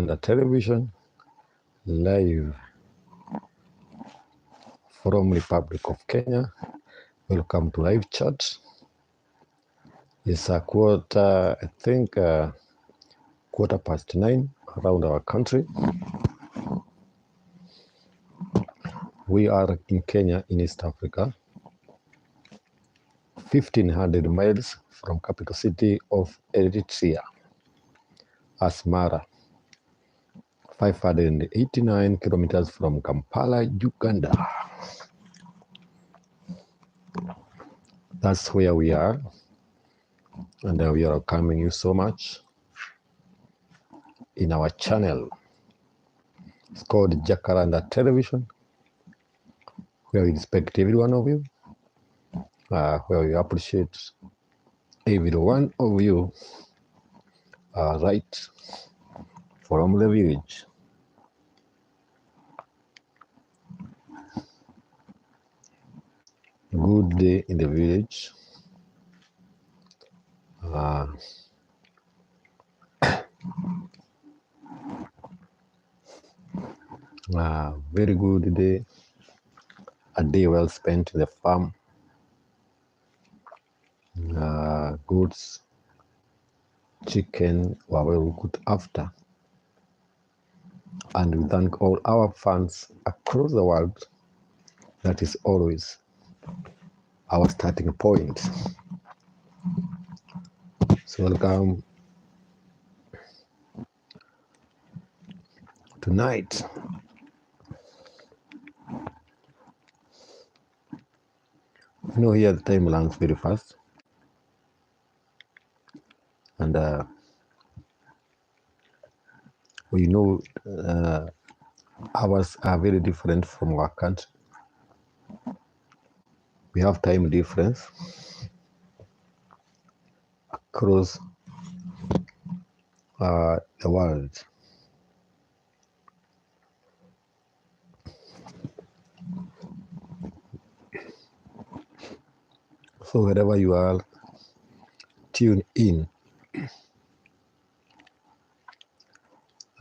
JACARANDA Television, live from Republic of Kenya. Welcome to live chat. It's a quarter past 9 around our country. We are in Kenya, in East Africa, 1,500 miles from capital city of Eritrea, Asmara, 589 kilometers from Kampala, Uganda. That's where we are, and we are welcoming you so much in our channel. It's called JACARANDA Television, where we respect every one of you, where we appreciate every one of you, right from the village. Good day in the village. Very good day. A day well spent in the farm. Goods, chicken were well looked after. And we thank all our fans across the world. That is always our starting point. So welcome tonight. You know, here the time runs very fast, and we know ours are very different from our country. We have time difference across the world. So wherever you are, tune in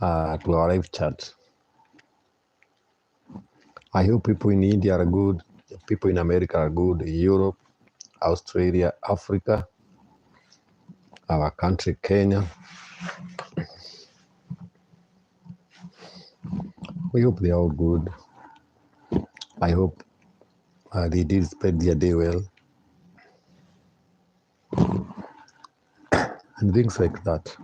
to our live chat. I hope people in India are good, people in America are good, Europe, Australia, Africa, our country, Kenya. We hope they are all good. I hope they did spend their day well. And things like that.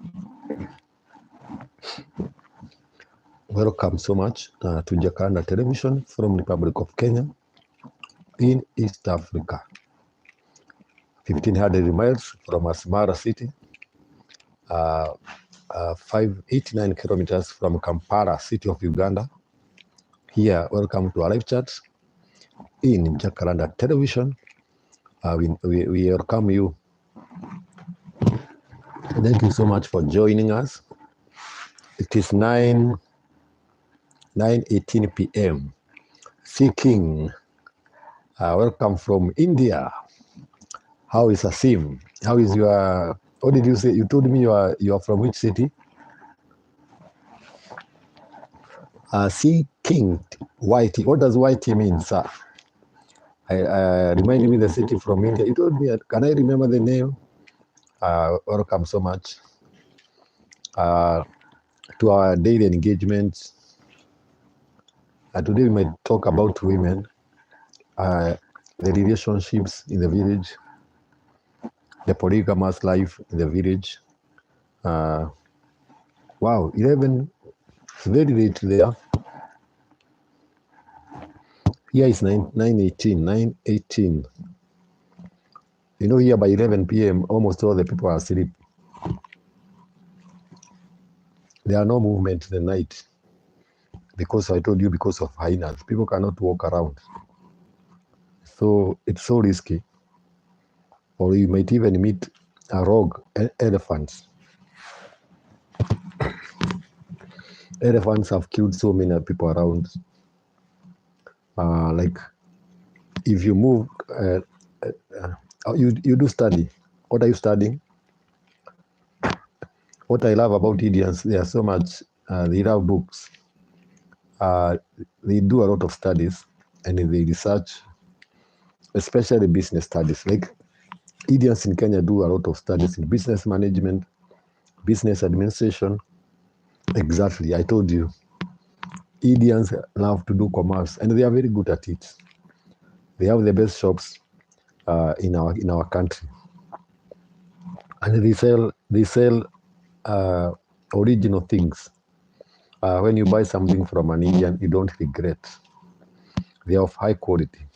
Welcome so much to JACARANDA Television from Republic of Kenya in East Africa. 1,500 miles from Asmara city, 589 kilometers from Kampala city of Uganda. Here, welcome to our live chat in JACARANDA Television. We welcome you. Thank you so much for joining us. It is 9:18 p.m. King, welcome from India. How is Asim? How is your? What did you say? You told me you are from which city? King, White. What does White mean, sir? Remind me the city from India. You told me. Can I remember the name? Welcome so much to our daily engagements. Today we might talk about women, the relationships in the village, the polygamous life in the village. Wow, 11, it's very late there. Here is 9:18. You know, here by 11 p.m., almost all the people are asleep. There are no movement in the night. Because I told you, because of hyenas, people cannot walk around. So it's so risky. Or you might even meet a rogue elephants. Elephants have killed so many people around. Like, if you move, you do study. What are you studying? What I love about Indians, they are so much they love books. They do a lot of studies and they research, especially business studies. Like Indians in Kenya do a lot of studies in business management, business administration. Exactly, I told you. Indians love to do commerce and they are very good at it. They have the best shops in our country, and they sell original things. When you buy something from an Indian, you don't regret. They are of high quality.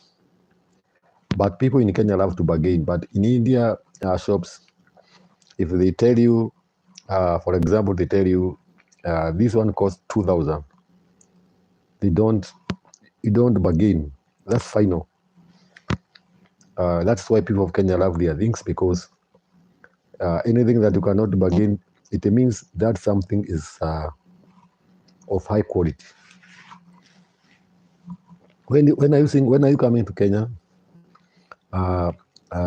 But people in Kenya love to bargain. But in India shops, if they tell you, for example, they tell you this one costs 2,000, you don't bargain. That's final. That's why people of Kenya love their things, because anything that you cannot bargain, it means that something is of high quality. When are you coming to Kenya?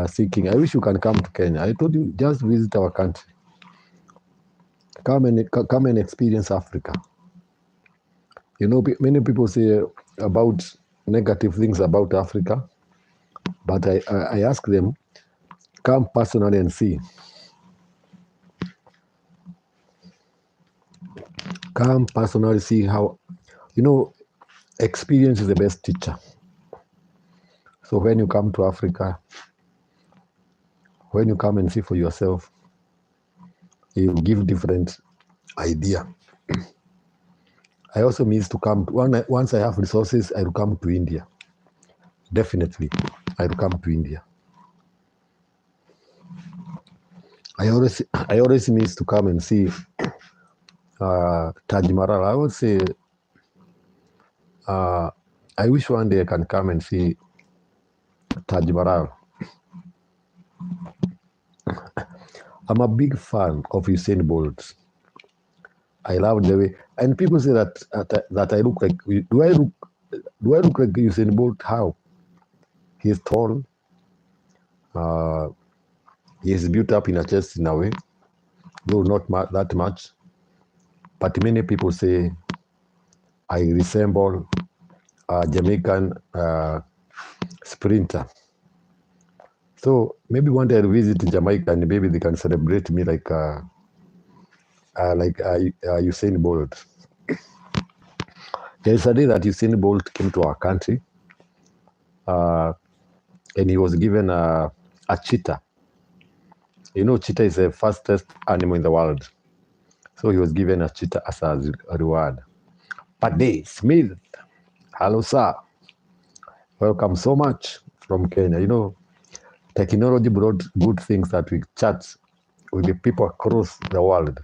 Seeking. I wish you can come to Kenya. I told you, just visit our country. Come and experience Africa. You know, many people say about negative things about Africa, but I ask them, come personally and see. Come personally, see how, experience is the best teacher. So when you come to Africa, when you come and see for yourself, you give different idea. I also miss to come, once I have resources, I will come to India. Definitely, I will come to India. I always miss to come and see Taj Mahal. I would say, I wish one day I can come and see Taj Mahal. I'm a big fan of Usain Bolt. I love the way, and people say that I look like. Do I look like Usain Bolt? How? He's tall. He's built up in a chest in a way, though not that much. But many people say I resemble a Jamaican sprinter. So maybe one day I'll visit Jamaica and maybe they can celebrate me like Usain Bolt. There's a day that Usain Bolt came to our country, and he was given a cheetah. You know, cheetah is the fastest animal in the world. So he was given a cheetah as a reward. Paddy Smith, hello sir. Welcome so much from Kenya. You know, technology brought good things that we chat with the people across the world.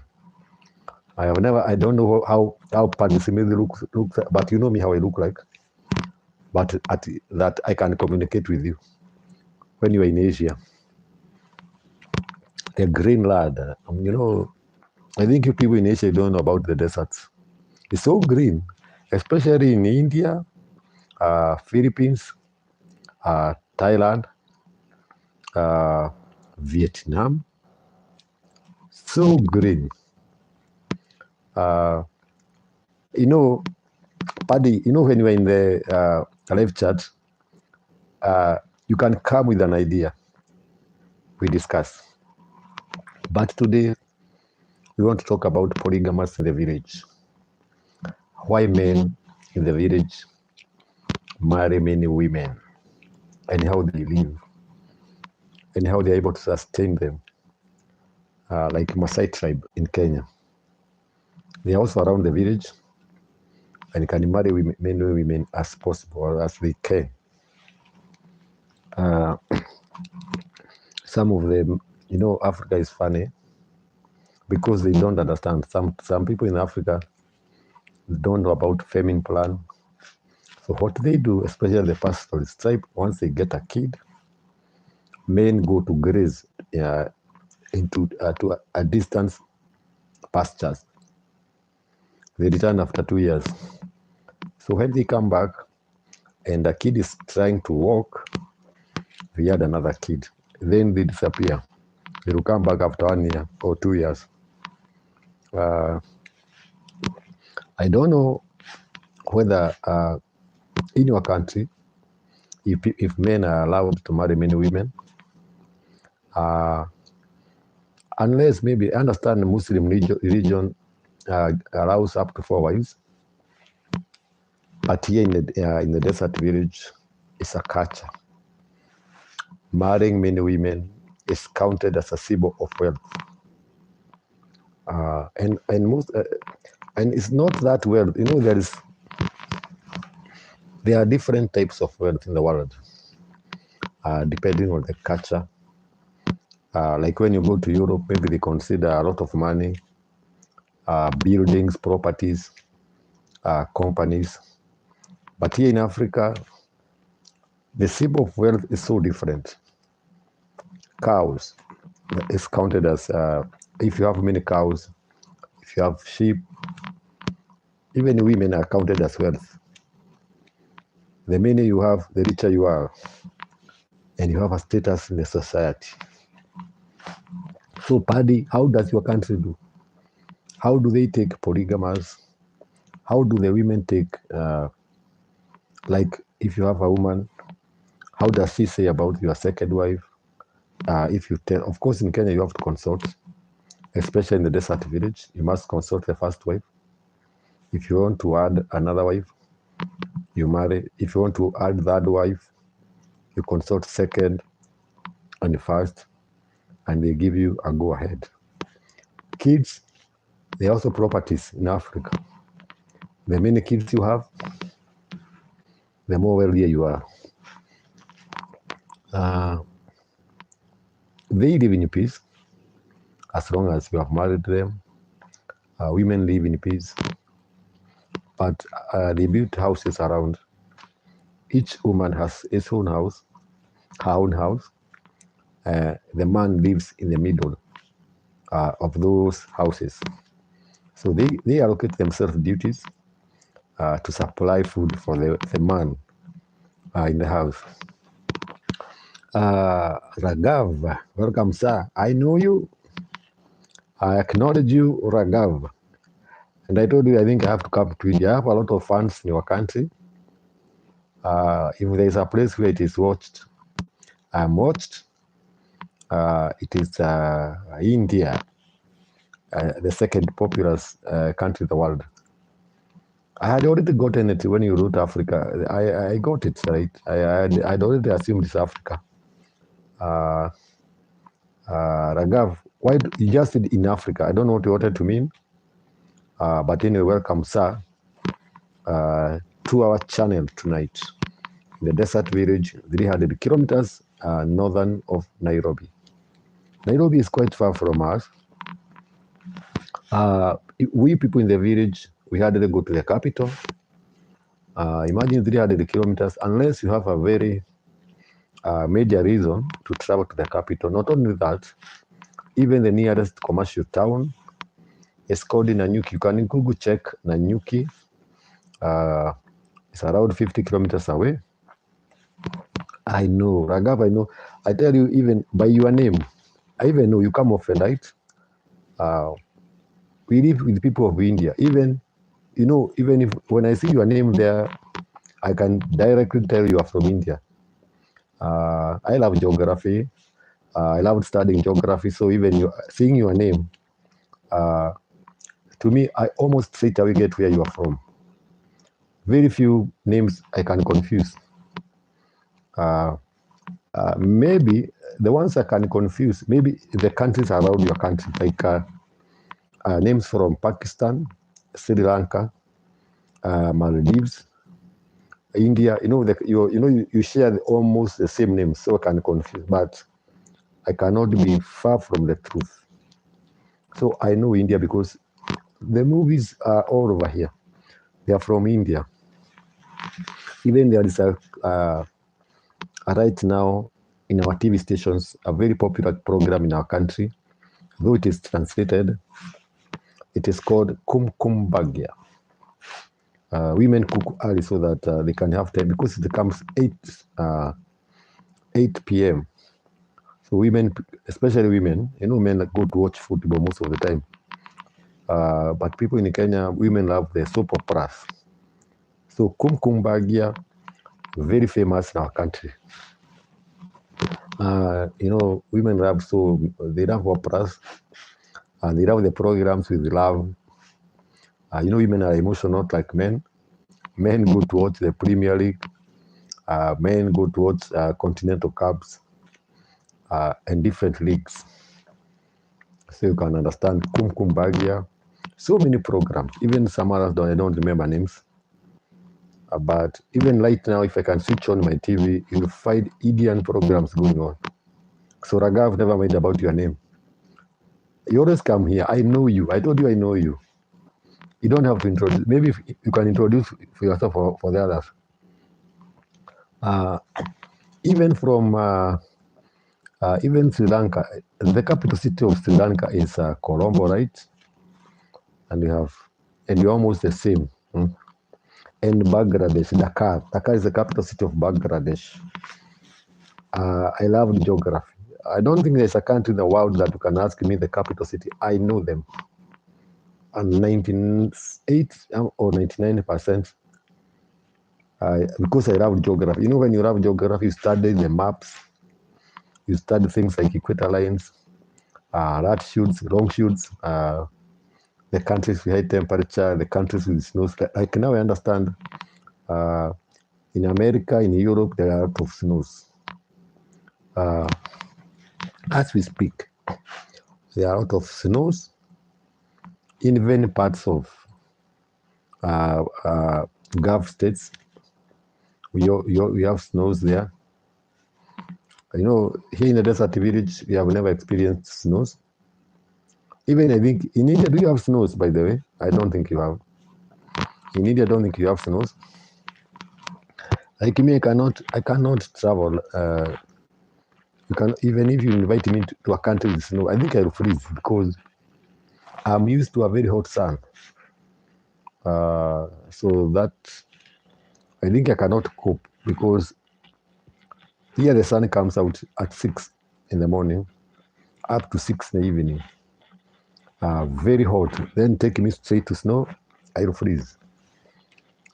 I don't know how Paddy Smith looks, but you know me how I look like. But that I can communicate with you when you are in Asia. The green lad, you know, I think you people in Asia don't know about the deserts. It's so green, especially in India, Philippines, Thailand, Vietnam. So green. You know, Paddy, you know, when you are in the live chat, you can come with an idea. We discuss. But today, we want to talk about polygamous in the village. Why men in the village marry many women, and how they live, and how they're able to sustain them, like Maasai tribe in Kenya. They are also around the village and can marry many women as possible or as they can. Some of them, you know, Africa is funny because they don't understand. Some people in Africa don't know about famine plan. So what they do, especially the pastoralist tribe, once they get a kid, men go to graze into to a distance pastures. They return after 2 years. So when they come back and the kid is trying to walk, they had another kid. Then they disappear. They will come back after 1 year or 2 years. I don't know whether in your country, if men are allowed to marry many women, unless maybe I understand the Muslim religion allows up to 4 wives, but here in the desert village, it's a culture. Marrying many women is counted as a symbol of wealth, and it's not that wealth. You know, there are different types of wealth in the world, depending on the culture. Like when you go to Europe, maybe they consider a lot of money, buildings, properties, companies. But here in Africa, the symbol of wealth is so different. Cows is counted as, if you have many cows, if you have sheep, even women are counted as wealth. The many you have, the richer you are, and you have a status in the society. So, Paddy, how does your country do? How do they take polygamous? How do the women take, like if you have a woman, how does she say about your second wife? If you tell, of course, in Kenya you have to consult, especially in the desert village, you must consult the first wife. If you want to add another wife, you marry. If you want to add third wife, you consult second and first, and they give you a go ahead. Kids, they are also properties in Africa. The many kids you have, the more wealthier you are. They live in peace as long as you have married them. Women live in peace, but they built houses around. Each woman has its own house, her own house. The man lives in the middle of those houses. So they allocate themselves duties to supply food for the man in the house. Ragav, welcome, sir. I know you. I acknowledge you, Ragav. And I told you, I think I have to come to India. I have a lot of fans in your country. If there is a place where it is watched, I'm watched. It is India, the second populous country in the world. I had already gotten it when you wrote Africa. I got it, right? I'd already assumed it's Africa. Ragav, why you just said in Africa? I don't know what you wanted to mean. But anyway, welcome, sir, to our channel tonight. In the desert village, 300 kilometers northern of Nairobi. Nairobi is quite far from us. We people in the village, we had to go to the capital. Imagine 300 kilometers, unless you have a very major reason to travel to the capital. Not only that, even the nearest commercial town is called Nanyuki. You can Google check Nanyuki. It's around 50 kilometers away. I know, Ragav, I know. I tell you, even by your name, I even know you come often, right? We live with people of India. Even, you know, even if when I see your name there, I can directly tell you are from India. I love geography. I love studying geography. So even seeing your name, to me, I almost straight away get where you are from. Very few names I can confuse. Maybe the ones I can confuse, maybe the countries around your country, like names from Pakistan, Sri Lanka, Maldives, India. You know, you share almost the same names, so I can confuse. But I cannot be far from the truth. So I know India because the movies are all over here. They are from India. Even there is right now in our TV stations, a very popular program in our country, though it is translated, it is called Kum Kum Bagya. Women cook early so that they can have time, because it comes 8 p.m. So women, especially women, you know, men go to watch football most of the time. But people in Kenya, women love the soap operas. So Kumkumbagia, very famous in our country. Women love, so they love operas, and they love the programs with love. Women are emotional, not like men. Men go to watch the Premier League. Men go to watch Continental Cups and different leagues. So you can understand Kumkumbagia. So many programs. Even some others, I don't remember names. But even right now, if I can switch on my TV, you'll find Indian programs going on. So Ragav, never mind about your name. You always come here. I know you. I told you I know you. You don't have to introduce. Maybe if you can introduce for yourself for the others. Even from even Sri Lanka, the capital city of Sri Lanka is Colombo, right? And you're almost the same. And Bangladesh, Dakar. Dakar is the capital city of Bangladesh. I love geography. I don't think there's a country in the world that you can ask me the capital city. I know them. And 98 or 99%. Because I love geography. When you love geography, you study the maps. You study things like equator lines, latitudes, longitudes, the countries with high temperature, the countries with snows. Like now I understand in America, in Europe, there are a lot of snows. As we speak, there are a lot of snows in even parts of Gulf states. We have snows there. Here in the desert village, we have never experienced snows. Even I think in India, do you have snows, by the way? I don't think you have. In India, I don't think you have snows. Like me, I cannot travel. Even if you invite me to a country with snow, I think I'll freeze because I'm used to a very hot sun. So that I think I cannot cope because here the sun comes out at 6 in the morning, up to 6 in the evening. Very hot. Then take me straight to snow, I'll freeze.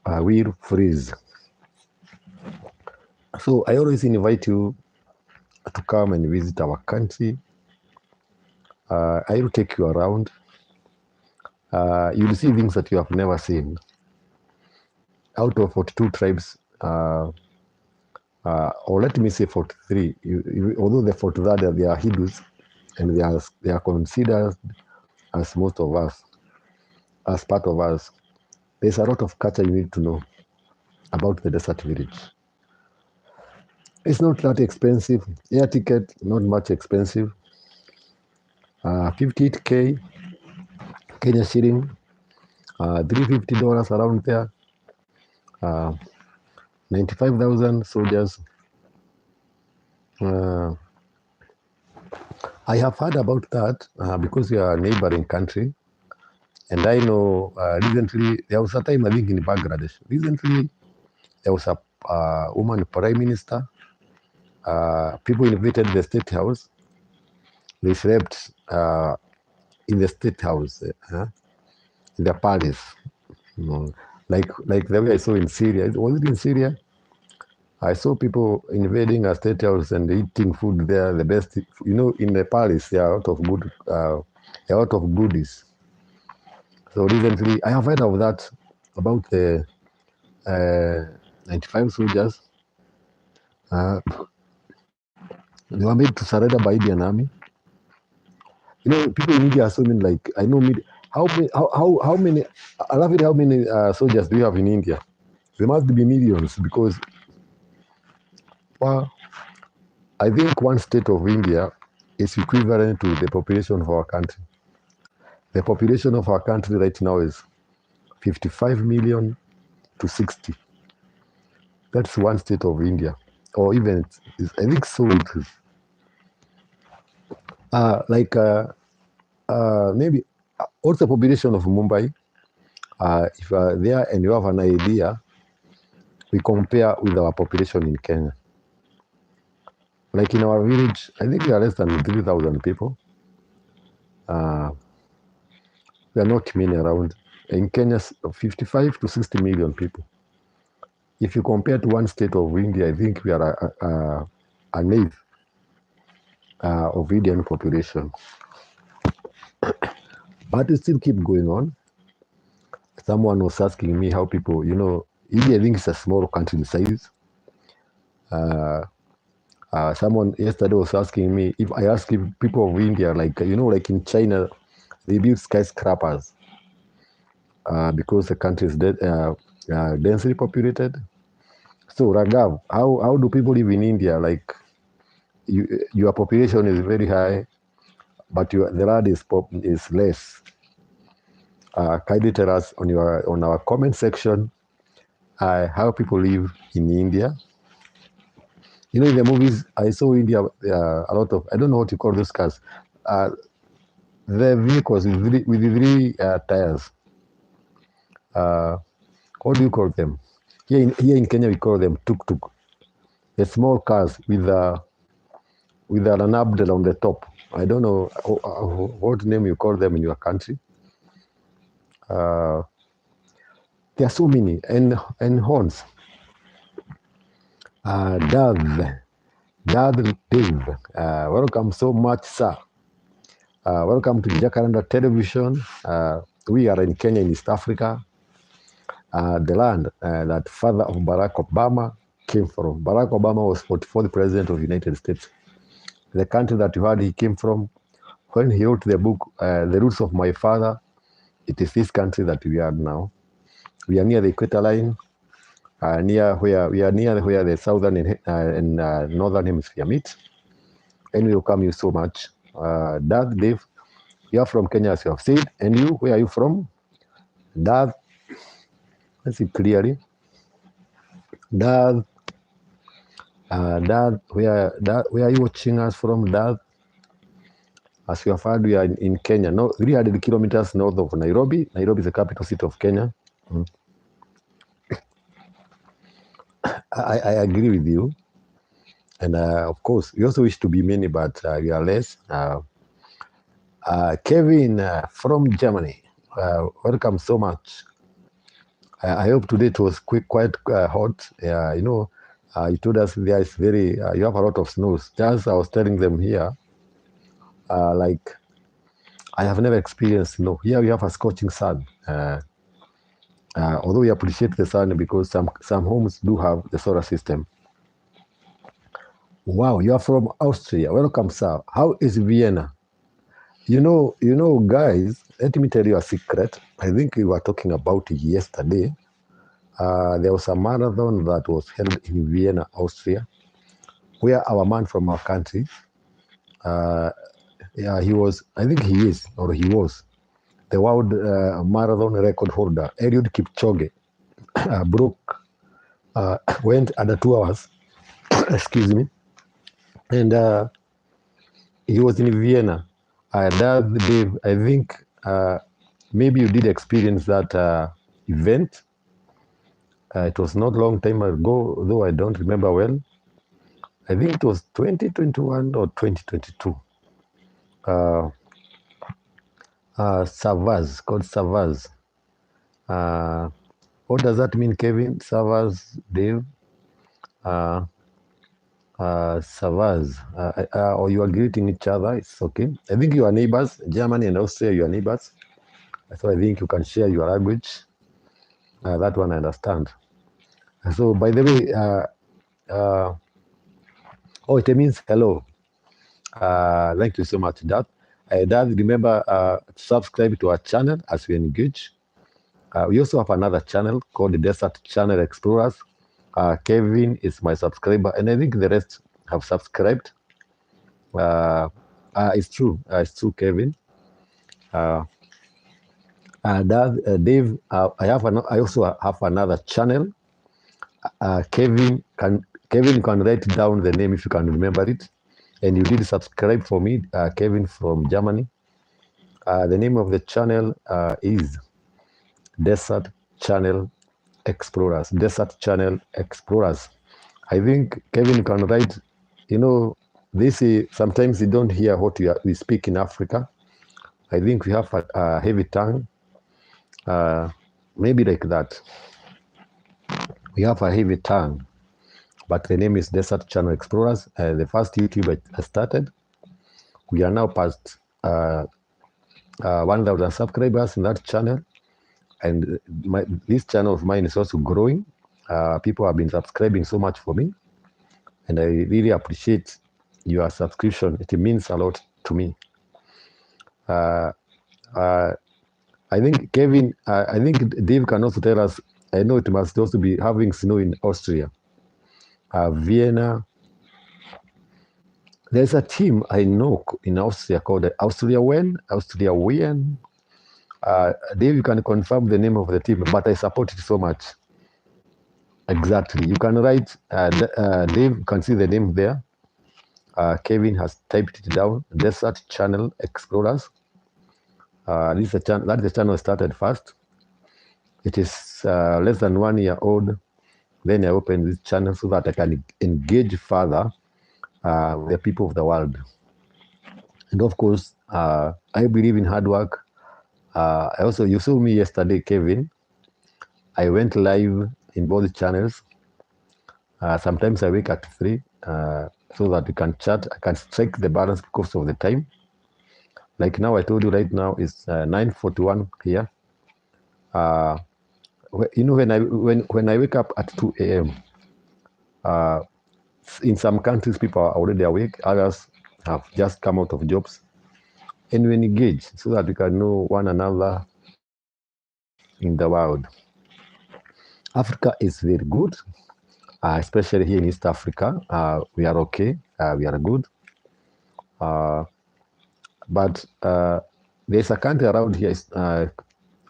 I will freeze. So I always invite you to come and visit our country. I will take you around. You'll see things that you have never seen. Out of 42 tribes, or let me say 43, although the 43 they are Hindus, and they are considered as most of us, as part of us. There's a lot of culture you need to know about the desert village. It's not that expensive. Air ticket, not much expensive. 58K Kenya shilling, $350 around there. 95,000 soldiers. I have heard about that because we are a neighboring country. And I know recently, there was a time I think in Bangladesh. Recently, there was a woman prime minister. People invaded the state house. They slept in the state house, in the palace. Like the way I saw in Syria. Was it in Syria? I saw people invading a state house and eating food there. The best, in the palace, there are a lot of goodies. So recently, I have heard of that, about the 95 soldiers. They were made to surrender by Indian army. People in India are so many. Like I know, how many? I love it. How many soldiers do you have in India? There must be millions because, well, I think one state of India is equivalent to the population of our country. The population of our country right now is 55 million to 60. That's one state of India, or even I think so. It is. Maybe also population of Mumbai. If you are there and you have an idea, we compare with our population in Kenya. Like in our village, I think we are less than 3,000 people. We are not many around. In Kenya, 55 to 60 million people. If you compare to one state of India, I think we are an eighth of Indian population. But it still keep going on. Someone was asking me how people, India, I think it's a small country in size. Someone yesterday was asking me if I ask if people of India, like in China, they build skyscrapers because the country is densely populated. So Raghav, how do people live in India? Like your population is very high, but the land is less. Kindly tell us on our comment section how people live in India. In the movies, I saw India a lot of, I don't know what you call those cars. The vehicles with three tires. What do you call them? Here in Kenya, we call them tuk-tuk. The small cars with an abdel on the top. I don't know what name you call them in your country. There are so many, and horns. Dad Dave, welcome so much, sir. Welcome to Jacaranda Television. We are in Kenya, in East Africa, the land that father of Barack Obama came from. Barack Obama was 44th president of the United States. The country that you heard he came from, when he wrote the book, The Roots of My Father, it is this country that we are now. We are near the equator line, near where the southern and northern hemisphere meet. And we welcome you so much. Dad, Dave, you are from Kenya, as you have said. And you, where are you from? Dad, let's see clearly. Dad, where are you watching us from, Dad? As you have heard, we are in Kenya, 300 kilometers north of Nairobi. Nairobi is the capital city of Kenya. I agree with you. And of course, we also wish to be many, but we are less. Kevin from Germany, welcome so much. I hope today it was quite hot. You told us there is you have a lot of snows. Just I was telling them here, like I have never experienced snow. Here we have a scorching sun. Although we appreciate the sun because some homes do have the solar system. Wow, you are from Austria. Welcome, sir. How is Vienna? Guys, let me tell you a secret. I think we were talking about it yesterday. There was a marathon that was held in Vienna, Austria, where our man from our country, he was the world marathon record holder. Eliud Kipchoge went under 2 hours, excuse me, and he was in Vienna. Dave, I think maybe you did experience that event. It was not a long time ago, though I don't remember well. I think it was 2021 or 2022. Savaz, called Savaz. What does that mean, Kevin? Savaz, Dave? Savaz, or you are greeting each other, it's okay. I think you are neighbors, Germany and Austria, you are neighbors. So I think you can share your language. That one I understand. So by the way, it means hello. Thank you so much, Dad. Dad, remember to subscribe to our channel as we engage. We also have another channel called the Desert Channel Explorers. Kevin is my subscriber, and I think the rest have subscribed. It's true, Kevin. Dave, I also have another channel. Kevin can write down the name if you can remember it. And you did subscribe for me, Kevin from Germany. The name of the channel is Desert Channel Explorers. Desert Channel Explorers. I think Kevin can write. This is sometimes you don't hear what we speak in Africa. I think we have a heavy tongue, maybe like that. We have a heavy tongue, but the name is Desert Channel Explorers. The first YouTube I started. We are now past 1,000 subscribers in that channel, and this channel of mine is also growing. People have been subscribing so much for me, and I really appreciate your subscription. It means a lot to me. I think Kevin, I think Dave can also tell us. I know it must also be having snow in Austria, Vienna. There's a team I know in Austria called Austria Wien. Dave, you can confirm the name of the team, but I support it so much. Exactly. You can write, Dave, you can see the name there. Kevin has typed it down, Desert Channel Explorers. This is a channel, that is the channel started first. It is less than 1 year old. Then I opened this channel so that I can engage further with the people of the world. And of course, I believe in hard work. You saw me yesterday, Kevin. I went live in both channels. Sometimes I wake at 3 so that we can chat. I can strike the balance because of the time. Like now, I told you right now it's 9:41 here. You know, when I wake up at 2 a.m., in some countries people are already awake. Others have just come out of jobs, and we engage so that we can know one another in the world. Africa is very good, especially here in East Africa. We are okay. We are good. But there's a country around here.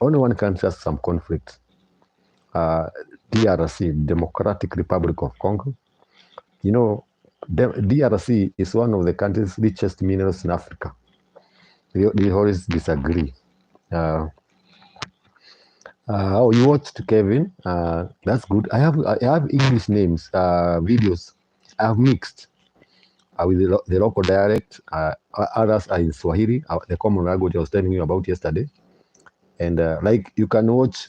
Only one country has some conflict. DRC, Democratic Republic of Congo. You know, DRC is one of the country's richest minerals in Africa. They always disagree. Oh, you watched Kevin? That's good. I have English names, videos. I have mixed with the local dialect. Others are in Swahili, the common language I was telling you about yesterday. And like you can watch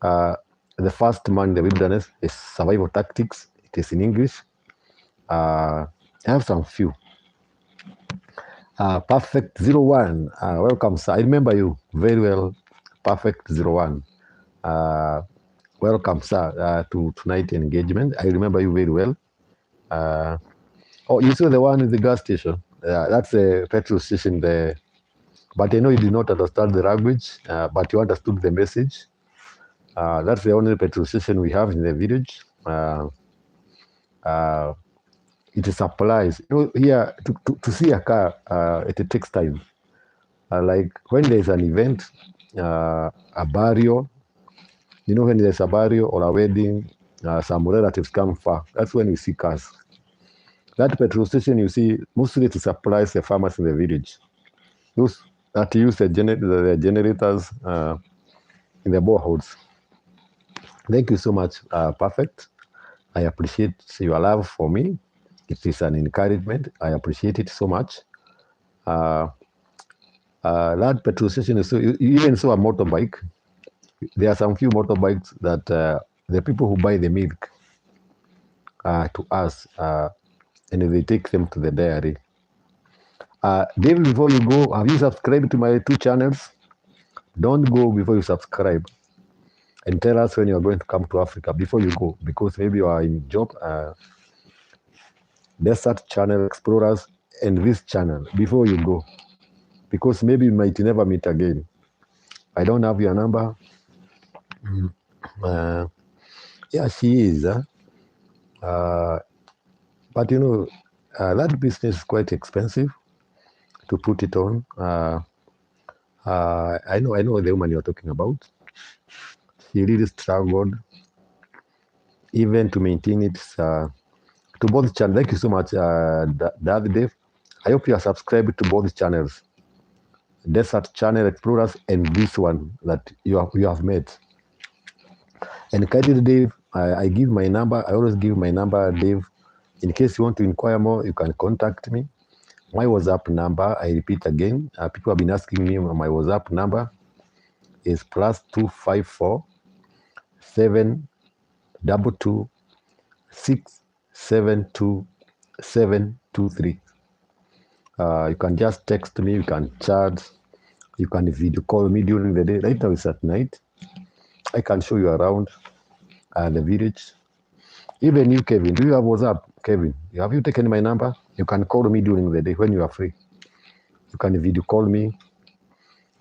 the first man in the wilderness is survival tactics. It is in English. I have some few. Perfect 01. Welcome, sir. I remember you very well. Perfect 01. Welcome, sir, to tonight's engagement. I remember you very well. Oh, you saw the one in the gas station. That's a petrol station there. But I know you did not understand the language, but you understood the message. That's the only petrol station we have in the village. It supplies. You know, here to see a car, it takes time. Like when there's an event, a burial, you know, when there's a burial or a wedding, some relatives come far. That's when you see cars. That petrol station you see, mostly it supplies the farmers in the village. Those that use the generators in the boreholes. Thank you so much, Perfect. I appreciate your love for me. It is an encouragement. I appreciate it so much. That petrol station is so, you even saw a motorbike. There are some few motorbikes that the people who buy the milk to us, and they take them to the dairy. David, before you go, have you subscribed to my 2 channels? Don't go before you subscribe. And tell us when you're going to come to Africa before you go, because maybe you are in job. Desert Channel Explorers and this channel before you go, because maybe you might never meet again. I don't have your number. Yeah, she is. But you know, that business is quite expensive to put it on. I know the woman you're talking about. She really struggled even to maintain it. To both channels. Thank you so much, Dave. I hope you are subscribed to both channels, Desert Channel Explorers and this one that you have made. And kindly, Dave, I give my number. I always give my number, Dave. In case you want to inquire more, you can contact me. My WhatsApp number, I repeat again, people have been asking me, my WhatsApp number is +254 722 672 723. You can just text me, you can chat, you can video call me during the day. Right now it's at night. I can show you around the village. Even you, Kevin, do you have WhatsApp, Kevin? Have you taken my number? You can call me during the day when you are free. You can video call me,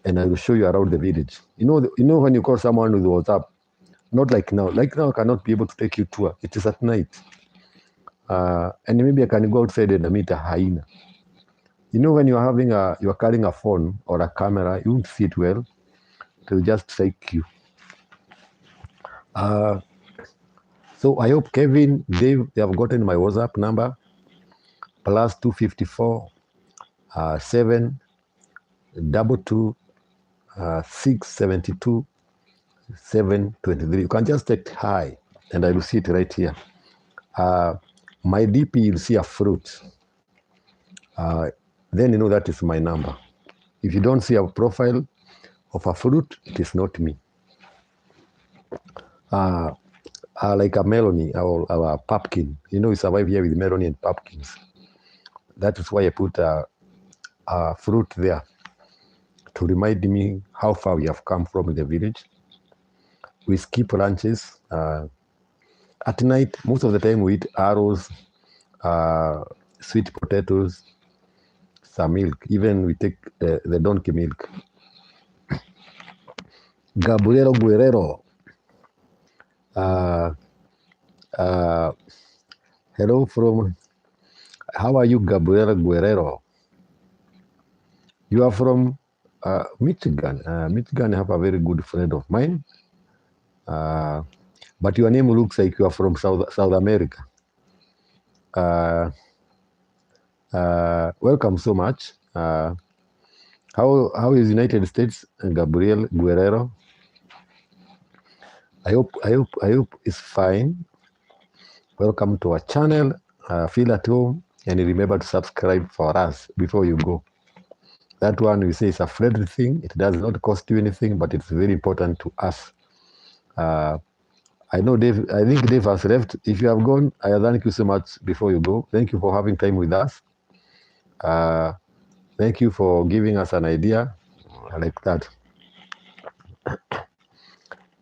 and I will show you around the village. You know when you call someone with WhatsApp, not like now. Like now, I cannot be able to take you tour. It is at night. And maybe I can go outside and meet a hyena. You know when you're carrying a phone or a camera, you won't see it well. It will just strike you. So I hope Kevin, Dave, they have gotten my WhatsApp number, +254 722 672 723. You can just text hi, and I will see it right here. My DP, you'll see a fruit. Then you know that is my number. If you don't see a profile of a fruit, it is not me. Like a melony or a pumpkin. We survive here with melony and pumpkins. That is why I put a fruit there to remind me how far we have come from the village. We skip lunches. At night, most of the time we eat arrows, sweet potatoes, some milk. Even we take the donkey milk. Gabriel Guerrero. Hello from, how are you, Gabriel Guerrero? You are from Michigan. Michigan, I have a very good friend of mine. But your name looks like you are from South America. Welcome so much. How is United States, Gabriel Guerrero? I hope it's fine. Welcome to our channel. Feel at home, and remember to subscribe for us before you go. That one we say is a friendly thing. It does not cost you anything, but it's very important to us. I know Dave. I think Dave has left. If you have gone, I thank you so much before you go. Thank you for having time with us. Thank you for giving us an idea like that.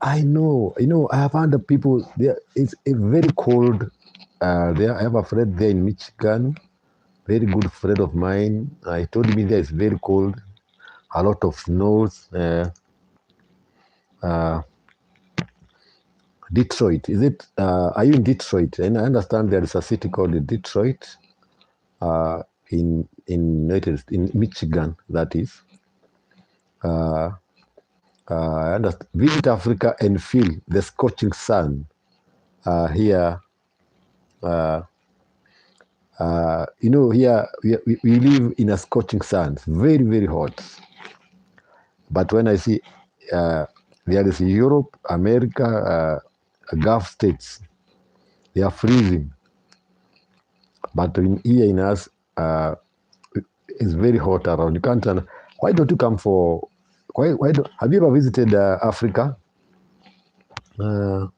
I know. I have heard the people there. It's very cold there. I have a friend there in Michigan, very good friend of mine. He told me there is very cold, a lot of snows. Detroit, is it? Are you in Detroit? And I understand there is a city called Detroit, in Michigan. That is. I understand. Visit Africa and feel the scorching sun here. Here we live in a scorching sun, very, very hot. But when I see there is Europe, America, Gulf states, they are freezing. But here in us, it's very hot around. You can't. Why don't you come for? Have you ever visited Africa? I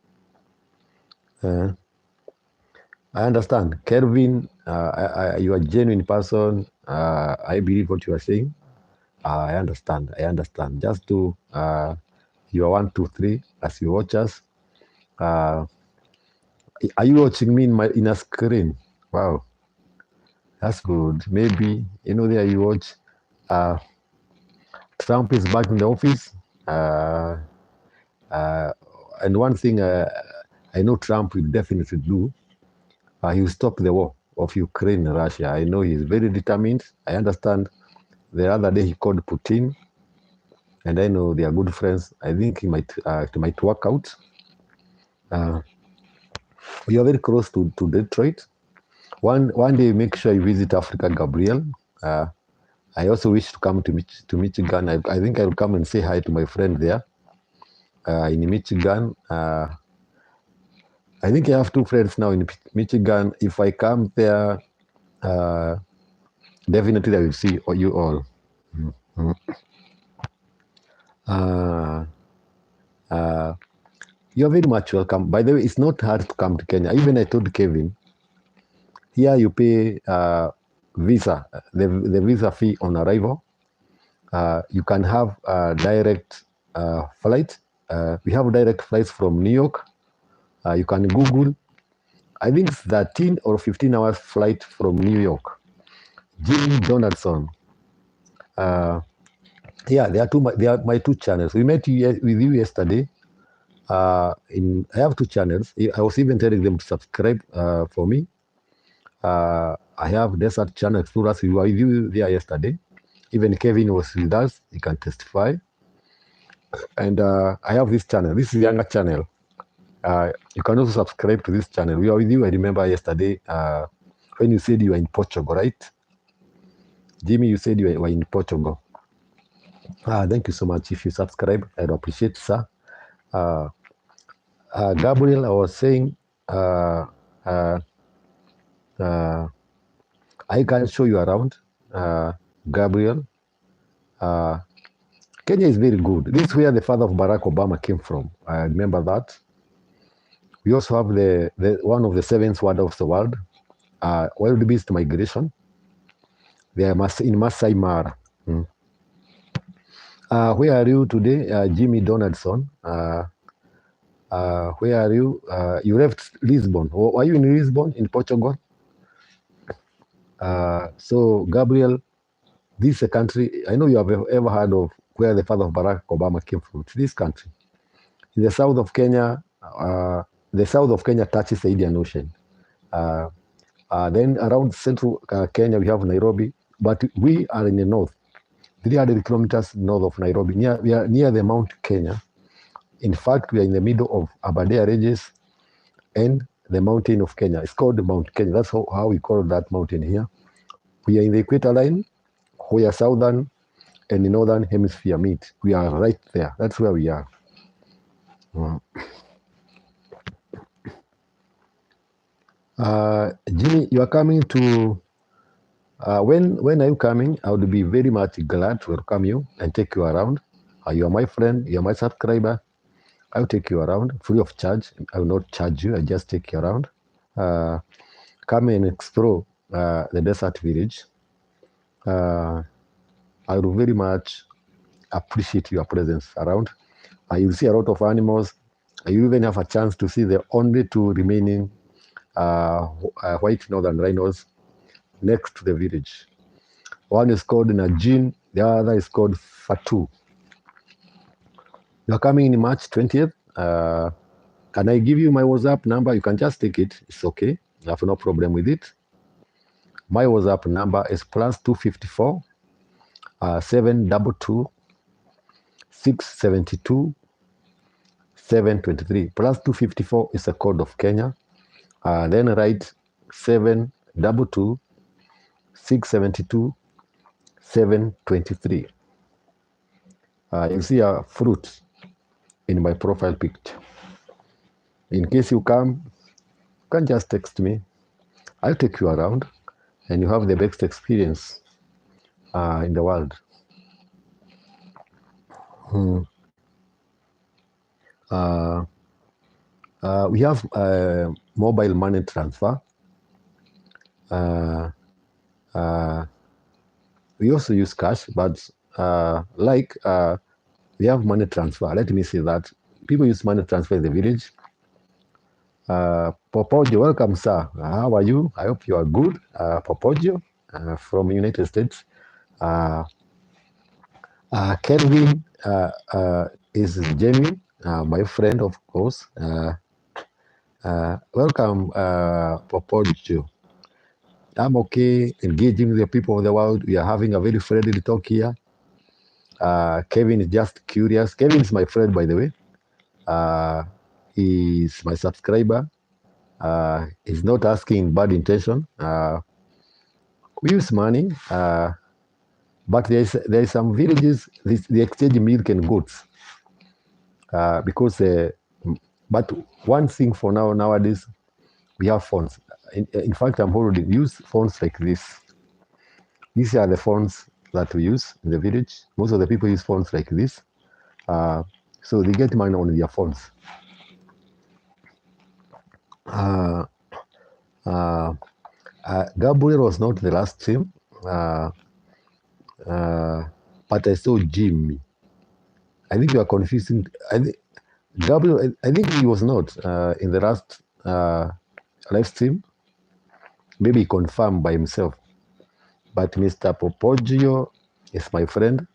understand, Kelvin. You are a genuine person. I believe what you are saying. I understand. Just do your 1, 2, 3 as you watch us. Are you watching me in a screen? Wow, that's good. Maybe there you watch. Trump is back in the office. And one thing I know Trump will definitely do, he will stop the war of Ukraine and Russia. I know he's very determined. I understand. The other day he called Putin, and I know they are good friends. I think it might work out. We are very close to Detroit. One day, make sure you visit Africa, Gabriel. I also wish to come to Michigan. I think I will come and say hi to my friend there in Michigan. I think I have 2 friends now in Michigan. If I come there, Definitely I will see you all. Mm. Uh, uh, you're very much welcome. By the way, it's not hard to come to Kenya. Even I told Kevin, here you pay visa, the visa fee on arrival. You can have direct flight. We have direct flights from New York. You can Google. I think it's 13 or 15 hours flight from New York. Jimmy Donaldson. Yeah, they are my two channels. We met with you yesterday. I have two channels. I was even telling them to subscribe for me. I have Desert Channel Explorers. We were with you there yesterday. Even Kevin was with us. He can testify. And I have this channel. This is a younger channel. You can also subscribe to this channel. We were with you, I remember yesterday, when you said you were in Portugal, right? Jimmy, you said you were in Portugal. Thank you so much. If you subscribe, I'd appreciate, sir. Gabriel, I was saying, I can show you around. Gabriel, Kenya is very good. This is where the father of Barack Obama came from. I remember that. We also have the one of the seventh wonders of the world, wild beast migration. They are in Masai Mara. Where are you today, Jimmy Donaldson? Where are you? You left Lisbon. Were you in Lisbon, in Portugal? So, Gabriel, this is a country, I know you have ever heard of where the father of Barack Obama came from. It's this country. In the south of Kenya, touches the Indian Ocean. Then around central Kenya, we have Nairobi, but we are in the north, 300 kilometers north of Nairobi. We are near the Mount Kenya. In fact, we are in the middle of Aberdare Ranges and the mountain of Kenya. It's called Mount Kenya. That's how we call that mountain here. We are in the equator line, where southern and the northern hemisphere meet. We are right there. That's where we are. Jimmy, you are coming to, when are you coming? I would be very much glad to welcome you and take you around. You are my friend, you are my subscriber. I will take you around free of charge. I will not charge you, I just take you around. Come and explore the desert village. I would very much appreciate your presence around. You'll see a lot of animals. You even have a chance to see the only two remaining white northern rhinos next to the village. One is called Najin, the other is called Fatu. You're coming in March 20th. Can I give you my WhatsApp number? You can just take it. It's okay. I have no problem with it. My WhatsApp number is +254 722 672 723. +254 is the code of Kenya. Then write 722 672 723. You see a fruit in my profile picture. In case you come, you can just text me. I'll take you around and you have the best experience in the world. We have mobile money transfer. We also use cash, but we have money transfer. Let me say that people use money transfer in the village. Popojo, welcome, sir. How are you? I hope you are good. Popojo from United States. Kelvin is Jamie, my friend, of course. Welcome, Popojo. I'm okay, engaging with the people of the world. We are having a very friendly talk here. Kevin is just curious. Kevin is my friend, by the way. He's my subscriber. He's not asking bad intention. We use money, but there is some villages, they exchange milk and goats. But one thing for nowadays, we have phones. In fact, I'm already use phones like this. These are the phones that we use in the village. Most of the people use phones like this. So they get money on their phones. Gabriel was not the last team, but I saw Jimmy. I think you are confusing. Gabriel, I think he was not in the last live stream. Maybe he confirmed by himself. But Mr. Popoggio is my friend.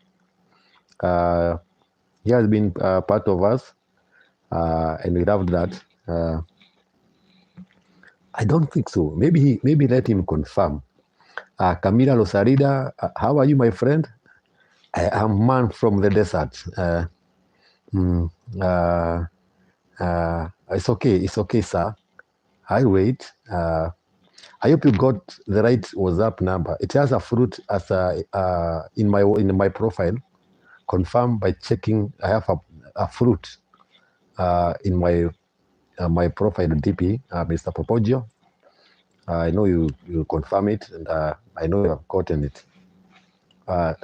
He has been part of us, and we love that. I don't think so. Maybe let him confirm. Camila Losarida, how are you, my friend? I am man from the desert. It's okay, sir. I wait. I hope you got the right WhatsApp number. It has a fruit as in my profile. Confirm by checking. I have a fruit in my profile DP, Mr. Popoggio. I know you confirm it, and I know you have gotten it.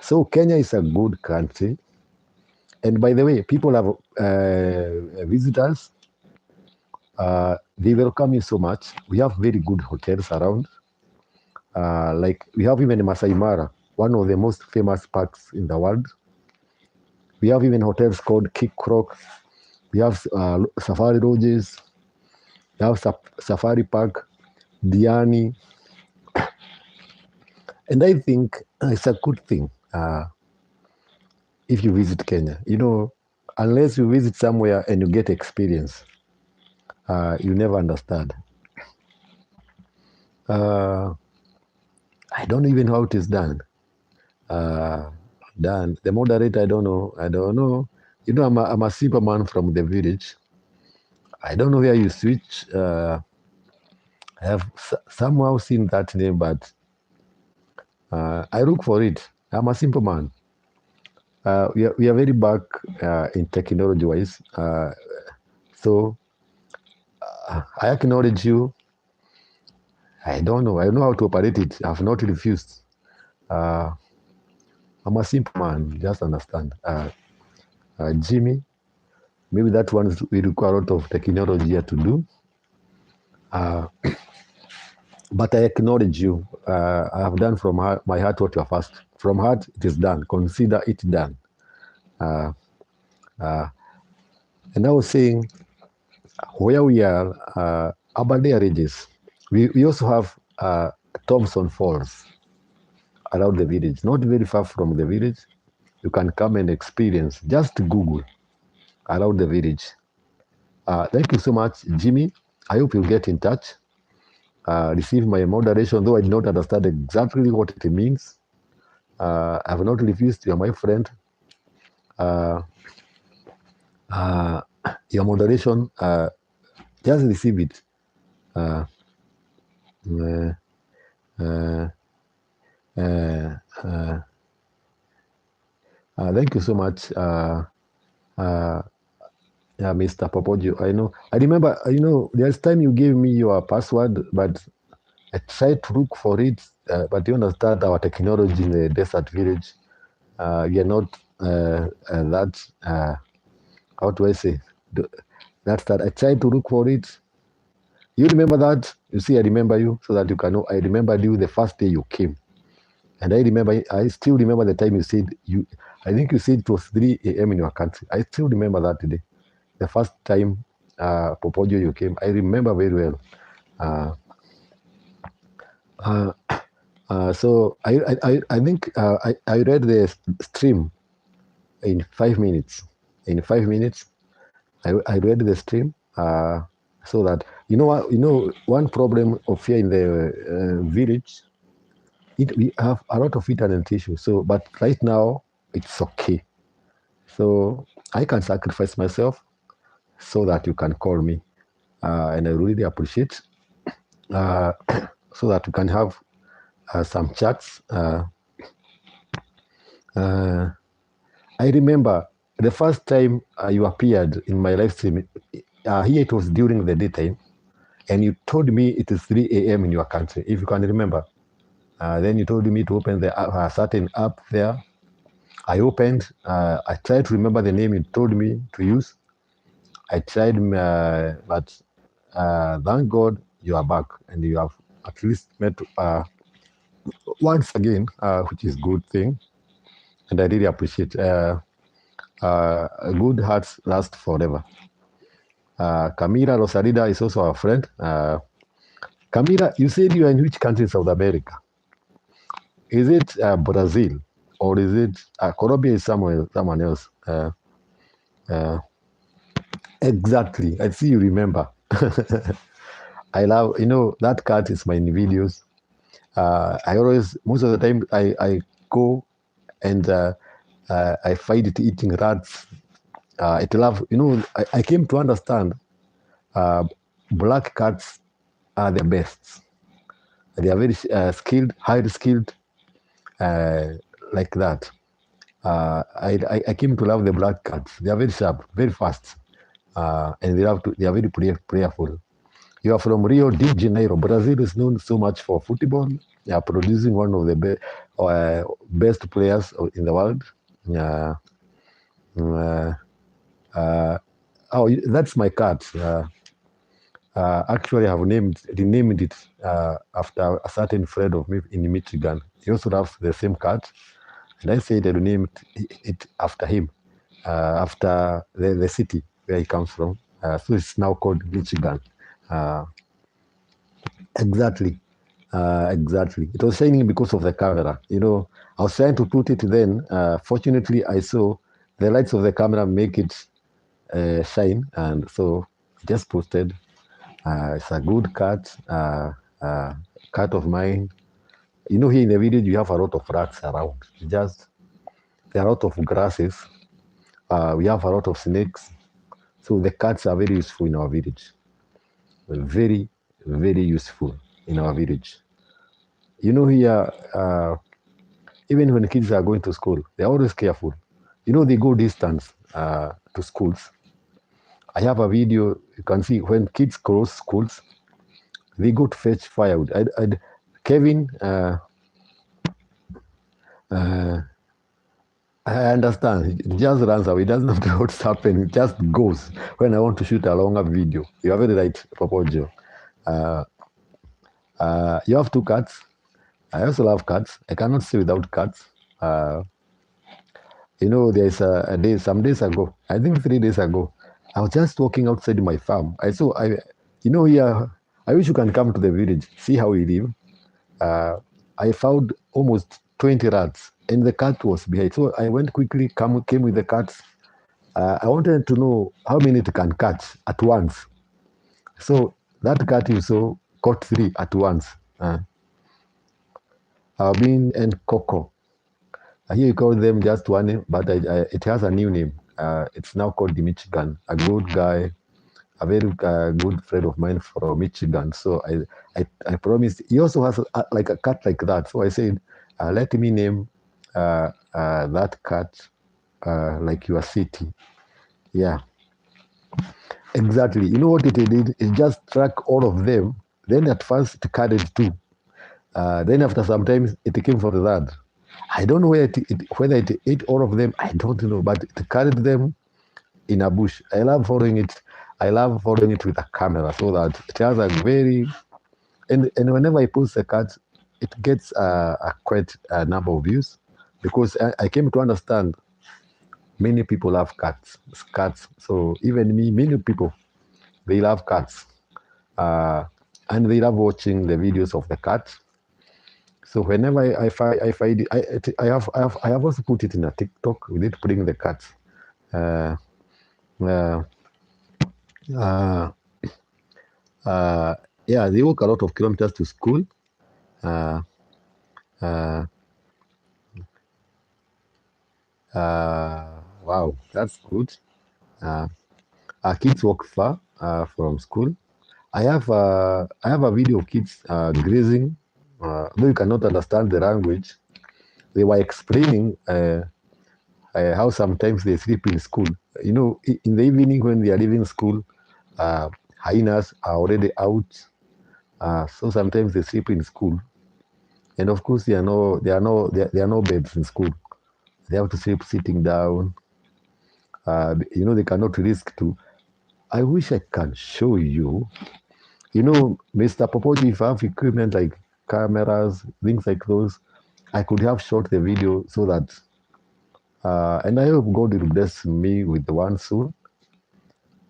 So Kenya is a good country, and by the way, people have visitors. They welcome you so much. We have very good hotels around. Like we have even Masai Mara, one of the most famous parks in the world. We have even hotels called Kick Croc. We have safari lodges. We have safari park, Diani. And I think it's a good thing if you visit Kenya. You know, unless you visit somewhere and you get experience, you never understand. I don't even know how it is done. The moderator, I don't know. You know, I'm a simple man from the village. I don't know where you switch. I have somehow seen that name, but I look for it. I'm a simple man. We are very back in technology-wise. So I acknowledge you. I don't know. I know how to operate it. I've not refused. I'm a simple man. Just understand. Jimmy, maybe that one will require a lot of technology here to do. But I acknowledge you. I have done from my heart what you have asked. From heart, it is done. Consider it done. And I was saying, where we are, Aberdare Ridges, we also have Thompson Falls around the village, not very far from the village. You can come and experience. Just Google around the village. Thank you so much, Jimmy. I hope you'll get in touch. Receive my moderation, though I did not understand exactly what it means. I have not refused. You are my friend. Your moderation, just receive it. Thank you so much, Mr. Popoggio. I remember, there's time you gave me your password, but I tried to look for it, but you understand our technology in the desert village. We are not that, how do I say, that's that. I tried to look for it. You remember that? You see, I remember you so that you can know. I remembered you the first day you came. And I still remember the time you said, I think you said it was 3 a.m. in your country. I still remember that today. The first time, Popoggio, you came. I remember very well. So I think I read the stream in 5 minutes. In 5 minutes, I read the stream so that one problem of here in the village, we have a lot of internet issues. So, but right now it's okay. So I can sacrifice myself so that you can call me, and I really appreciate so that we can have some chats. I remember the first time you appeared in my live stream. Here it was during the daytime, and you told me it is 3 a.m. in your country, if you can remember. Then you told me to open a certain app there. I opened. I tried to remember the name you told me to use. I tried, but thank God you are back and you have at least met once again, which is good thing. And I really appreciate. Good hearts last forever. Camila Rosalida is also our friend. Camila, you said you are in which country in South America? Is it Brazil or is it Colombia? Is someone else? Exactly. I see you remember. I love, that cat is my videos. I always, most of the time, I go and I find it eating rats. It love, I came to understand black cats are the best. They are very skilled, highly skilled, like that. I came to love the black cats. They are very sharp, very fast, and they are very prayerful. You are from Rio de Janeiro. Brazil is known so much for football. They are producing one of the best players in the world. That's my cat. Actually, I have renamed it after a certain friend of me in Michigan. He also loves the same cat, and I said I renamed it after him, after the city where he comes from. So it's now called Michigan. Exactly. Exactly. It was shining because of the camera. I was trying to put it then. Fortunately, I saw the lights of the camera make it shine, and so just posted. It's a good cat, cat of mine. Here in the village, you have a lot of rats around. There are a lot of grasses. We have a lot of snakes. So the cats are very useful in our village. Very, very useful in our village. Here, even when kids are going to school, they're always careful. They go distance to schools. I have a video, you can see when kids cross schools, they go to fetch firewood. Kevin, I understand. He just runs away. He doesn't know what's happening. He just goes. When I want to shoot a longer video, you are very right, Popojo. You have two cats. I also love cats. I cannot stay without cats. There's a day, some days ago, I think 3 days ago, I was just walking outside my farm. Here, I wish you can come to the village, see how we live. I found almost 20 rats, and the cat was behind. So I went quickly, came with the cats. I wanted to know how many it can catch at once. So that cat you saw caught 3 at once. Albin and Coco. Here you call them just one name, but it has a new name. It's now called the Michigan. A good guy, a very good friend of mine from Michigan. So I promised. He also has like a cat like that. So I said, let me name that cat like your city. Yeah, exactly. You know what it did? It just tracked all of them. Then at first it carried 2. Then after some time it came for the third. I don't know whether it ate all of them. I don't know, but it carried them in a bush. I love following it. I love following it with a camera so that it has a very and whenever I post a cat, it gets a quite a number of views because I came to understand many people love cats. So even me, many people they love cats, and they love watching the videos of the cat. So whenever I find it, I have also put it in a TikTok with it putting the cats. Uh, uh, uh, yeah, they walk a lot of kilometers to school. Uh, uh, wow, that's good. Our kids walk far from school. I have a video of kids grazing. Though you cannot understand the language, they were explaining how sometimes they sleep in school. In the evening when they are leaving school, hyenas are already out. So sometimes they sleep in school. And of course, there are no beds in school. They have to sleep sitting down. They cannot risk to. I wish I can show you. Mr. Popoji, if I have equipment like cameras, things like those, I could have shot the video so that, and I hope God will bless me with one soon.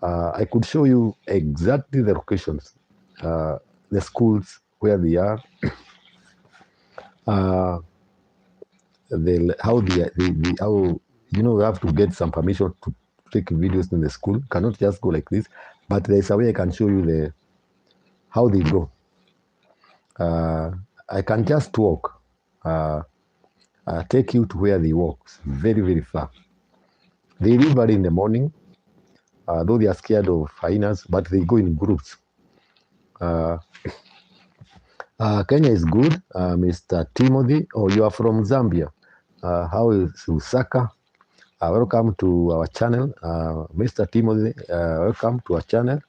I could show you exactly the locations, the schools where they are, uh, how we have to get some permission to take videos in the school. Cannot just go like this, but there's a way I can show you how they go. I can just walk, take you to where they walk. It's very, very far. They leave early in the morning, though they are scared of hyenas, but they go in groups. Kenya is good, Mr. Timothy. Oh, you are from Zambia. How is Lusaka? Welcome to our channel, Mr. Timothy. Welcome to our channel.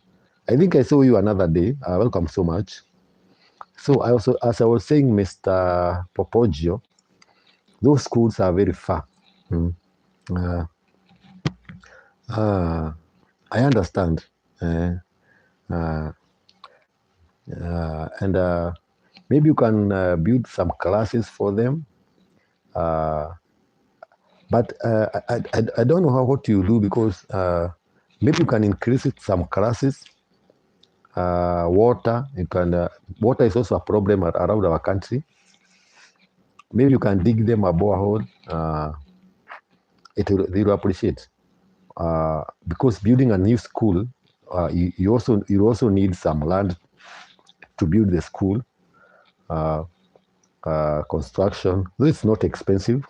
I think I saw you another day. Welcome so much. So as I was saying, Mr. Popogio, those schools are very far. I understand. And maybe you can build some classes for them. But I don't know what you do, because maybe you can increase it, some classes. Water is also a problem around our country. Maybe you can dig them a borehole. They will appreciate. Because building a new school, you also need some land to build the school. Construction, though it's not expensive.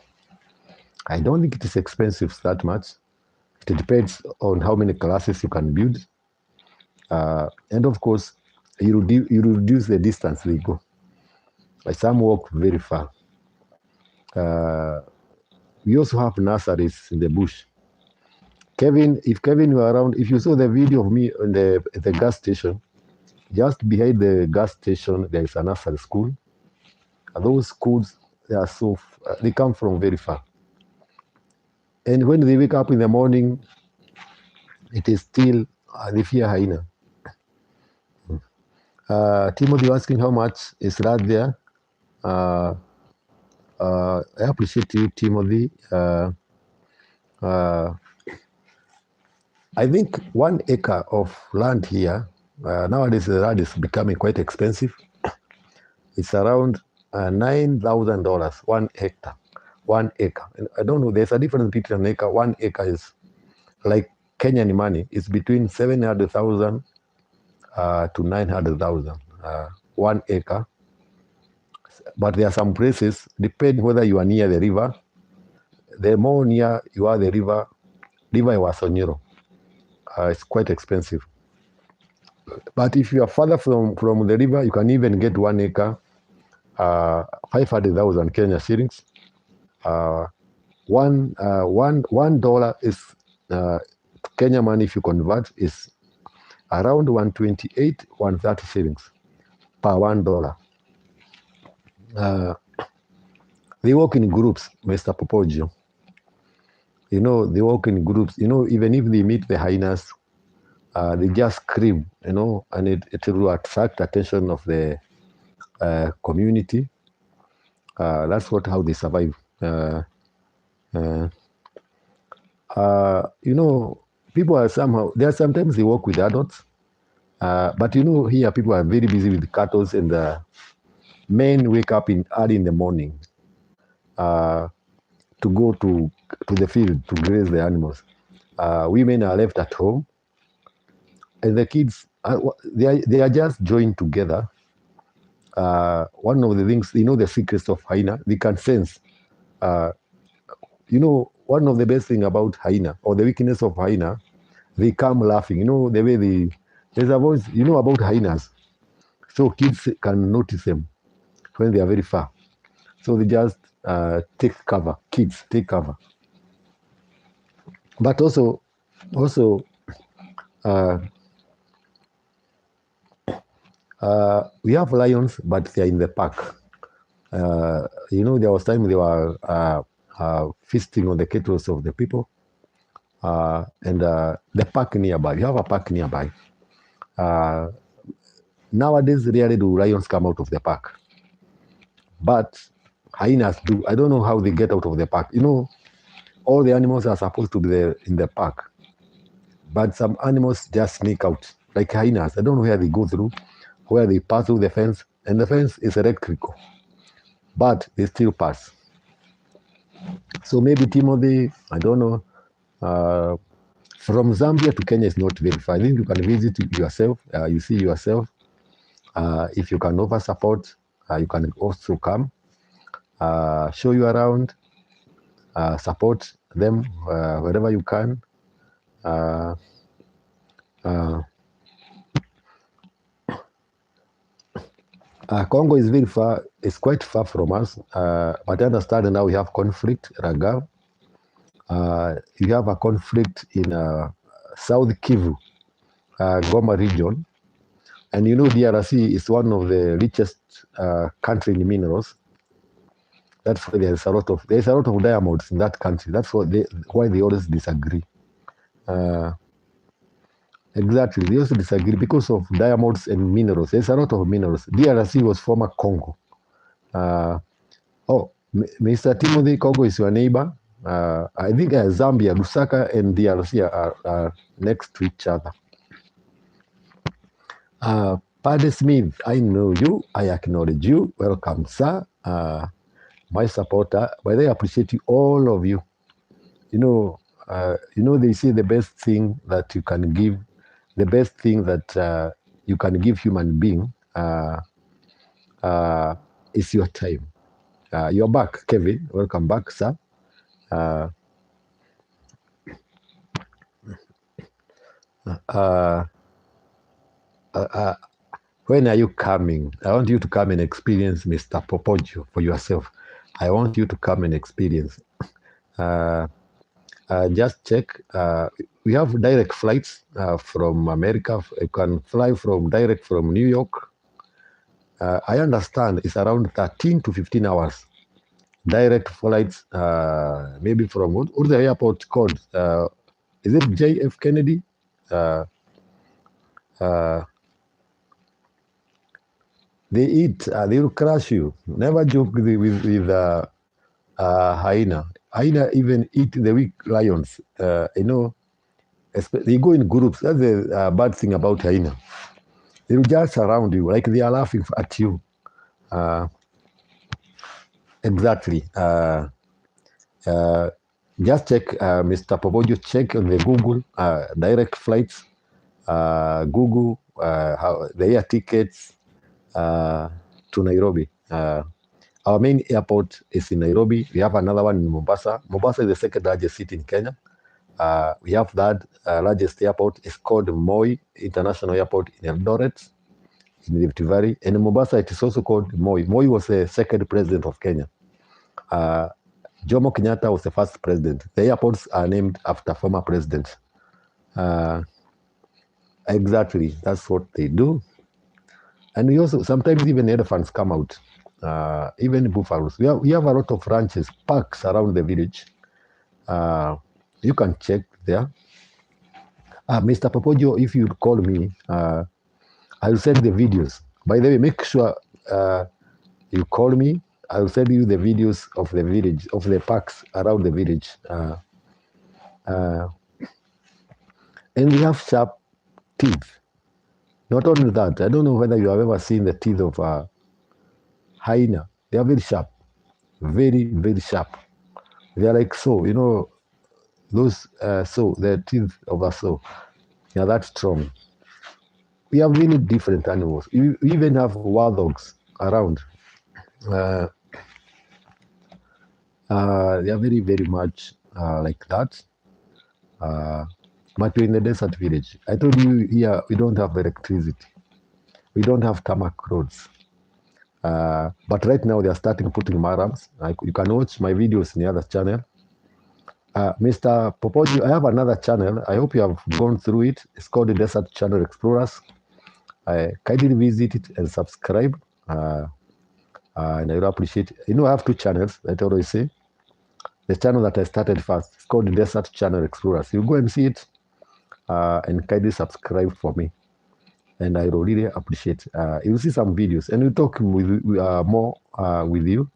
I don't think it is expensive that much. It depends on how many classes you can build. And of course, you reduce the distance they go. Some walk very far. We also have nurseries in the bush. Kevin, if Kevin were around, if you saw the video of me in the gas station, just behind the gas station, there is a nursery school. And those schools, they come from very far. And when they wake up in the morning, it is still, they fear hyena. Timothy asking how much is that there. I appreciate you, Timothy. I think 1 acre of land here, nowadays the land is becoming quite expensive. It's around $9,000, 1 hectare, 1 acre. And I don't know, there's a difference between an acre. 1 acre is like Kenyan money. It's between 700,000 to 900,000, 1 acre. But there are some places, depending whether you are near the river. The more near you are the river Wasonyiro, it's quite expensive. But if you are further from the river, you can even get 1 acre, 500,000 Kenya shillings. $1 is Kenya money. If you convert, is around 128, 130 shillings per $1. They work in groups, Mr. Popogio. They work in groups. Even if they meet the hyenas, they just scream, and it will attract attention of the community. That's how they survive. People are sometimes they work with adults, but here people are very busy with cattle, and men wake up early in the morning to go to the field to graze the animals. Women are left at home, and the kids they are just joined together. One of the things, the secrets of hyena, they can sense. One of the best thing about hyena, or the weakness of hyena, they come laughing. The way there's a voice. About hyenas, so kids can notice them when they are very far. So they just take cover. Kids take cover. But also, we have lions, but they are in the park. There was time they were feasting on the cattle of the people, and the park nearby. You have a park nearby. Nowadays, rarely do lions come out of the park, but hyenas do. I don't know how they get out of the park. All the animals are supposed to be there in the park, but some animals just sneak out, like hyenas. I don't know where they go through, where they pass through the fence, and the fence is electrical, but they still pass. So maybe Timothy, I don't know, from Zambia to Kenya is not very far. I think you can visit yourself, you see yourself. If you can offer support, you can also come, show you around, support them wherever you can. Congo is very far, it's quite far from us, but I understand now we have conflict, Ragav. You have a conflict in South Kivu, Goma region. And DRC is one of the richest country in minerals. That's why there's a lot of diamonds in that country. That's why they always disagree. Exactly, they also disagree because of diamonds and minerals. There's a lot of minerals. DRC was former Congo. Mr. Timothy, Congo is your neighbor. I think Zambia, Lusaka, and DRC are next to each other. Paddy Smith, I know you. I acknowledge you. Welcome, sir. My supporter. But I appreciate you, all of you. They say the best thing that you can give, the best thing that you can give human being is your time. You're back, Kevin. Welcome back, sir. When are you coming? I want you to come and experience Mr. Popoggio for yourself. I want you to come and experience. Just check. We have direct flights from America. You can fly direct from New York. I understand it's around 13 to 15 hours. Direct flights, maybe from what's the airport called? Is it JF Kennedy? They eat, they will crush you. Never joke with hyena. Hyena even eat the weak lions. They go in groups. That's the bad thing about hyena. They will just surround you, like they are laughing at you. Exactly. Just check, Mr. Popoggio, check on the Google direct flights. Google the air tickets to Nairobi. Our main airport is in Nairobi. We have another one in Mombasa. Mombasa is the second largest city in Kenya. We have that largest airport. It's called Moi International Airport in Eldoret, in Rift Valley. And in Mombasa, it is also called Moi. Moi was the second president of Kenya. Jomo Kenyatta was the first president. The airports are named after former presidents. Exactly, that's what they do. And we also, sometimes even elephants come out, even buffaloes. We have a lot of ranches, parks around the village. You can check there. Mr. Popoggio, if you call me, I'll send the videos. By the way, make sure you call me. I'll send you the videos of the village, of the parks around the village. And we have sharp teeth. Not only that, I don't know whether you have ever seen the teeth of a hyena. They are very sharp, very, very sharp. They are like so, those the teeth of a saw. They are that strong. We have many different animals. We even have wild dogs around. They are very, very much like that. But we're in the desert village. I told you here, we don't have electricity. We don't have tarmac roads. But right now they are starting putting marams. You can watch my videos in the other channel. Mr. Popoggio, I have another channel. I hope you have gone through it. It's called the Desert Channel Explorers. Kindly visit it and subscribe. And I really appreciate. You know, I have two channels that I always say. The channel that I started first, it's called Desert Channel Explorers. You go and see it, and kindly subscribe for me. And I really appreciate. You'll see some videos, and we'll talk with more with you.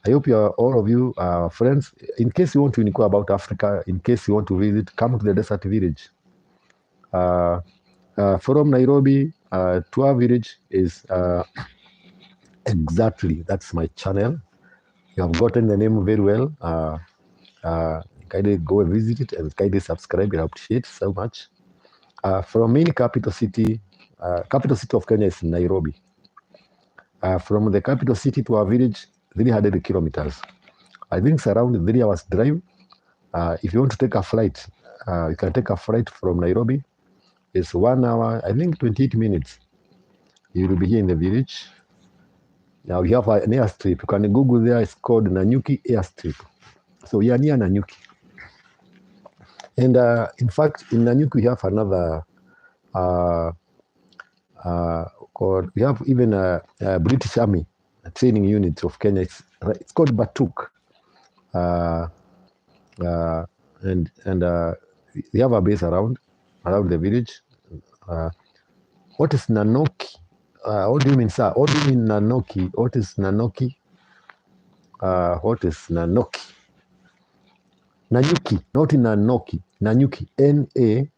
I hope all of you friends. In case you want to inquire about Africa, in case you want to visit, come to the Desert Village. From Nairobi to our village is exactly, that's my channel. You have gotten the name very well. Kindly go and visit it and kindly subscribe. I appreciate so much. From main capital city of Kenya is Nairobi. From the capital city to our village, 300 kilometers. I think it's around 3 hours drive. If you want to take a flight, you can take a flight from Nairobi. It's 1 hour, I think 28 minutes. You will be here in the village. Now we have an airstrip. You can Google there. It's called Nanyuki Airstrip. So we are near Nanyuki. And in fact, in Nanyuki we have another we have even a British Army training unit of Kenya. It's called Batuk. And we have a base around the village. What is Nanoki? What do you mean, sir? What do you mean Nanoki? What is Nanoki? What is Nanoki? Nanyuki, not in Nanoki. Nanyuki, Nanyuki.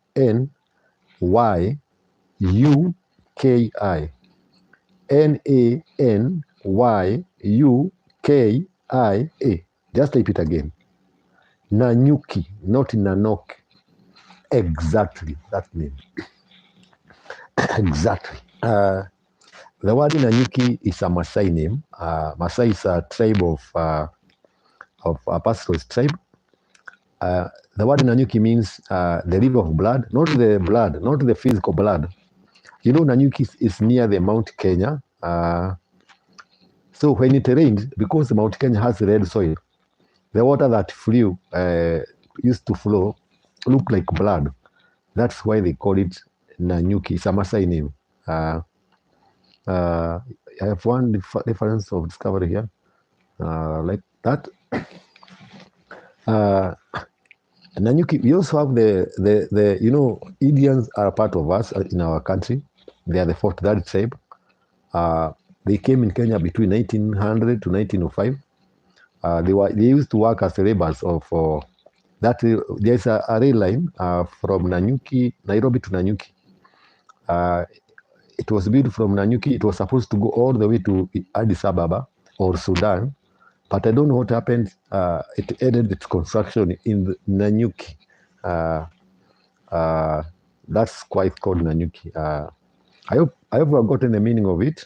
Nanyukia. Just type it again. Nanyuki, not Nanoki. Exactly, that name. Exactly. The word Nanyuki is a Maasai name. Maasai is a tribe of a pastoralist tribe. The word Nanyuki means the river of blood, not the physical blood. You know, Nanyuki is near the Mount Kenya. So when it rained, because Mount Kenya has red soil, the water that used to flow, looked like blood. That's why they call it Nanyuki. It's a Maasai name. I have one difference of discovery here, like that. Nanyuki, we also have the you know, Indians are a part of us in our country. They are the fourth tribe. They came in Kenya between 1900 to 1905. They used to work as laborers of that. There's a rail line from Nairobi to Nanyuki. It was built from Nanyuki. It was supposed to go all the way to Addis Ababa or Sudan, but I don't know what happened. It ended its construction in Nanyuki. That's quite called Nanyuki. I hope I've gotten the meaning of it.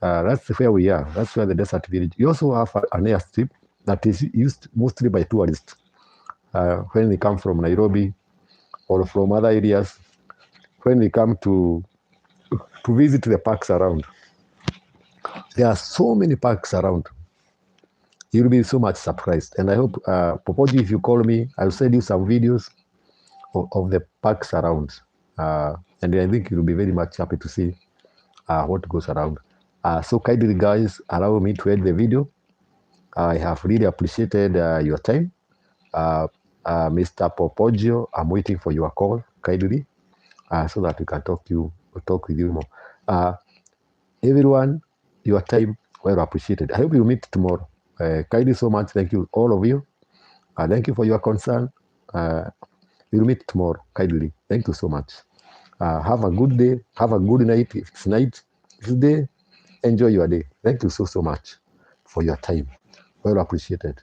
That's where we are. That's where the desert village. We also have an airstrip that is used mostly by tourists when they come from Nairobi or from other areas. When they come to visit the parks around, there are so many parks around. You'll be so much surprised. And I hope, Popoji, if you call me, I'll send you some videos of the parks around. And I think you'll be very much happy to see what goes around. So kindly, guys, allow me to end the video. I have really appreciated your time. Mr. Popogio, I'm waiting for your call, kindly, so that we can talk with you more. Everyone, your time, well appreciated. I hope you meet tomorrow. Kindly so much. Thank you, all of you. Thank you for your concern. We'll meet tomorrow, kindly. Thank you so much. Have a good day. Have a good night. If it's night, if it's day, enjoy your day. Thank you so much for your time. Well appreciated.